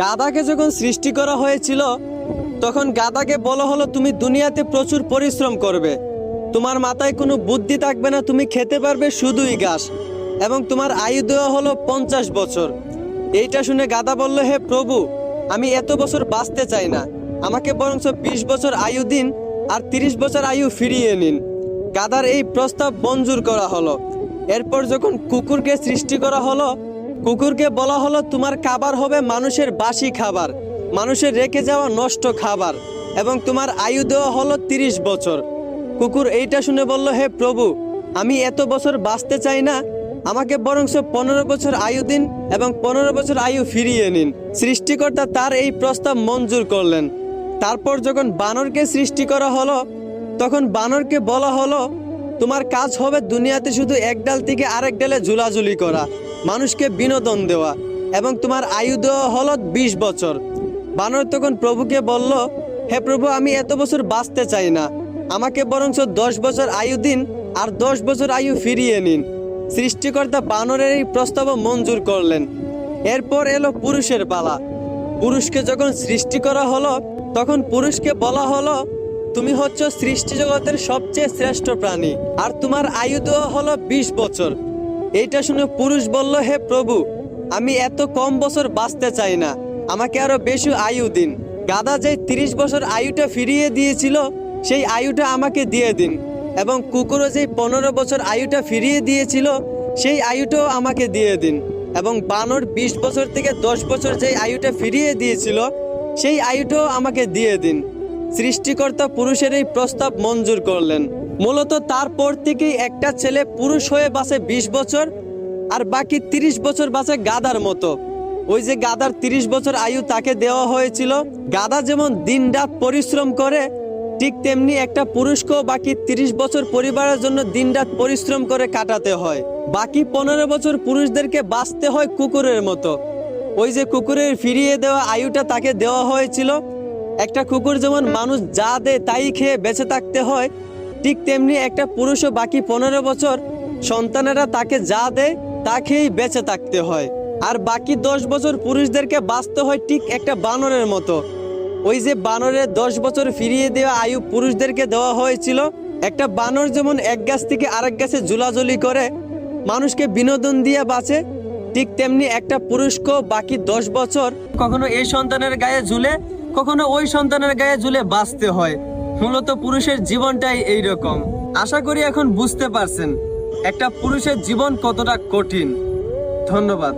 গাধাকে যখন সৃষ্টি করা হয়েছিল তখন গাধাকে বলা হলো তুমি দুনিয়াতে প্রচুর পরিশ্রম করবে, তোমার মাথায় কোনো বুদ্ধি থাকবে না, তুমি খেতে পারবে শুধুই ঘাস, এবং তোমার আয়ু দেওয়া হলো 50 বছর। এইটা শুনে গাধা বলল, হে প্রভু, আমি এত বছর বাঁচতে চাই না, আমাকে বরঞ্চ 20 বছর আয়ু দিন আর 30 বছর আয়ু ফিরিয়ে নিন। গাধার এই প্রস্তাব মঞ্জুর করা হলো। এরপর যখন কুকুরকে সৃষ্টি করা হলো, কুকুরকে বলা হলো তোমার খাবার হবে মানুষের বাসি খাবার, মানুষের রেখে যাওয়া নষ্ট খাবার, এবং তোমার আয়ু দেওয়া হলো 30 বছর। কুকুর এইটা শুনে বলল, হে প্রভু, আমি এত বছর বাঁচতে চাই না, আমাকে বরঞ্চ 15 বছর আয়ু দিন এবং 15 বছর আয়ু ফিরিয়ে নিন। সৃষ্টিকর্তা তার এই প্রস্তাব মঞ্জুর করলেন। তারপর যখন বানরকে সৃষ্টি করা হলো তখন বানরকে বলা হলো তোমার কাজ হবে দুনিয়াতে শুধু এক ডাল থেকে আরেক ডালে ঝুলাঝুলি করা, মানুষকে বিনোদন দেওয়া, এবং তোমার আয়ু দেওয়া হলো 20 বছর। বানর তখন প্রভুকে বলল, হে প্রভু, আমি এত বছর বাঁচতে চাই না, আমাকে বরঞ্চ 10 বছর আয়ু দিন আর 10 বছর আয়ু ফিরিয়ে নিন। সৃষ্টিকর্তা বানরের এই প্রস্তাব মঞ্জুর করলেন। এরপর এলো পুরুষের পালা। পুরুষকে যখন সৃষ্টি করা হলো তখন পুরুষকে বলা হলো তুমি হচ্ছ সৃষ্টি জগতের সবচেয়ে শ্রেষ্ঠ প্রাণী, আর তোমার আয়ু দেওয়া হলো 20 বছর। এইটা শুনে পুরুষ বলল, হে প্রভু, আমি এত কম বছর বাঁচতে চাই না, আমাকে আরো বেশি আয়ু দিন। গাধা যে 30 বছর আয়ুটা ফিরিয়ে দিয়েছিল সেই আয়ুটা আমাকে দিয়ে দিন, এবং কুকুরও যে 15 বছর আয়ুটা ফিরিয়ে দিয়েছিল সেই আয়ুটাও আমাকে দিয়ে দিন, এবং বানর 20 বছর থেকে 10 বছর যে আয়ুটা ফিরিয়ে দিয়েছিল সেই আয়ুটাও আমাকে দিয়ে দিন। সৃষ্টিকর্তা পুরুষের এই প্রস্তাব মঞ্জুর করলেন। মূলত তারপর থেকেই একটা ছেলে পুরুষ হয়ে বাঁচে 20 বছর আর বাকি 30 বছর বাঁচে গাধার মতো। ওই যে গাধার 30 বছর আয়ু তাকে দেওয়া হয়েছিল। গাধা যেমন দিনরাত পরিশ্রম করে, ঠিক তেমনি একটা পুরুষকেও বাকি 30 বছর পরিবারের জন্য দিনরাত পরিশ্রম করে কাটাতে হয়। বাকি 15 বছর পুরুষদেরকে বাঁচতে হয় কুকুরের মতো। ওই যে কুকুরের ফিরিয়ে দেওয়া আয়ুটা তাকে দেওয়া হয়েছিল। একটা কুকুর যেমন মানুষ যা দেয় তাই খেয়ে বেঁচে থাকতে হয়, ঠিক তেমনি একটা পুরুষও বাকি 15 বছর সন্তানেরা তাকে যা দেয় তা খেয়েই বেঁচে থাকতে হয়। আর বাকি 10 বছর পুরুষদেরকে বাঁচতে হয় ঠিক একটা বানরের মতো। ওই যে বানরের 10 বছর ফিরিয়ে দেওয়া আয়ু পুরুষদেরকে দেওয়া হয়েছিল। একটা বানর যেমন এক গাছ থেকে আরেক গাছে ঝুলাঝুলি করে মানুষকে বিনোদন দিয়ে বাঁচে, ঠিক তেমনি একটা পুরুষকেও বাকি 10 বছর কখনো এই সন্তানের গায়ে ঝুলে, কখনো ওই সন্তানের গায়ে ঝুলে বাঁচতে হয়। মূলত পুরুষের জীবনটাই এইরকম। আশা করি এখন বুঝতে পারছেন একটা পুরুষের জীবন কতটা কঠিন। ধন্যবাদ।